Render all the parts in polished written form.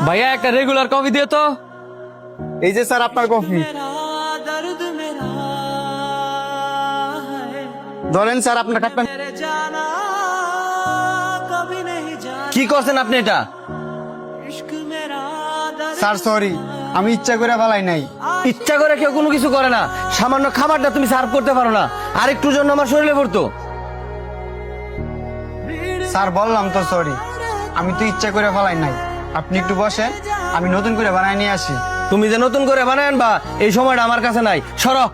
ভাইয়া একটা regular coffee দিও তো। এই যে স্যার আপনার কফি। ধরেন স্যার আপনার কাপটা। কি করছেন আপনি এটা? স্যার সরি, আমি ইচ্ছা করে ফেলাই নাই। ইচ্ছা করে কেউ কোনো কিছু করে না। সামান্য খাবারটা তুমি সার্ভ করতে পারো না, আর একটু জন্য আমার শরীরে পড়তো। স্যার বললাম তো সরি, আমি তো ইচ্ছা করে ফেলাই নাই। আপনি একটু বসেন, আমি নতুন করে বানাই নিয়ে আসি। তুমি যে নতুন করে বানায় আনবা এই সময়টা আমার কাছে নাই, সরো।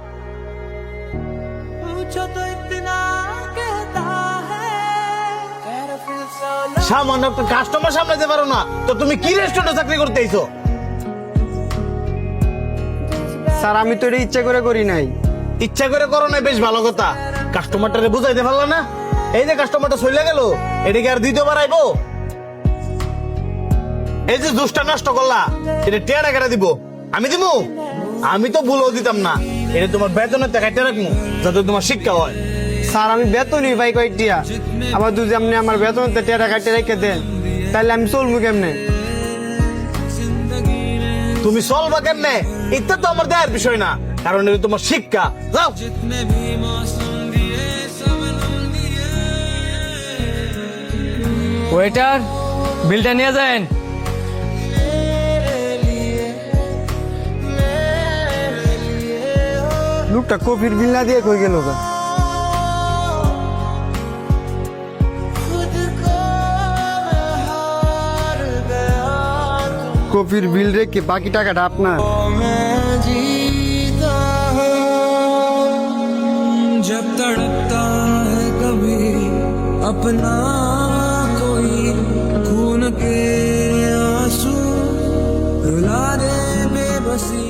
সামান্য একটা কাস্টমার সামলাতে পারো না তো তুমি কি রেস্টুরেন্টে চাকরি করতে আইছো? স্যার আমি তো এটা ইচ্ছা করে করি নাই। ইচ্ছা করে করো না, বেশ ভালো কথা। কাস্টমারটারে বুঝাইতে পারলা না? এই যে কাস্টমারটা চলে গেল, এটাকে আর দ্বিতীয়বার আইবো? এই যে জুসটা নষ্ট করলা, এটা টেয়ারা কেটে দিব? আমি দিব? আমি তো ভুলও দিতাম না। এটা তোমার বেতনের টাকায় টেরা রাখবো, যাতে তোমার শিক্ষা হয়। স্যার আমি বেতনই পাই কয়েকটিয়া, আবার যদি আপনি আমার বেতন টেরা কাটে রেখে দেন তাহলে আমি চলবো কেমনে? তুমি চলবা কেমনে এটা তো আমার দেয়ার বিষয় না, কারণ এটা তোমার শিক্ষা। যাও। ওয়েটার, বিলটা নিয়ে যান। লোকটা কফির বিল না দিয়ে কই গেল? কফির বিল রেখে বাকি টাকাটা আপনার। जब तड़पता है कभी अपना कोई, खून के आंसू रुला दे बेबसी।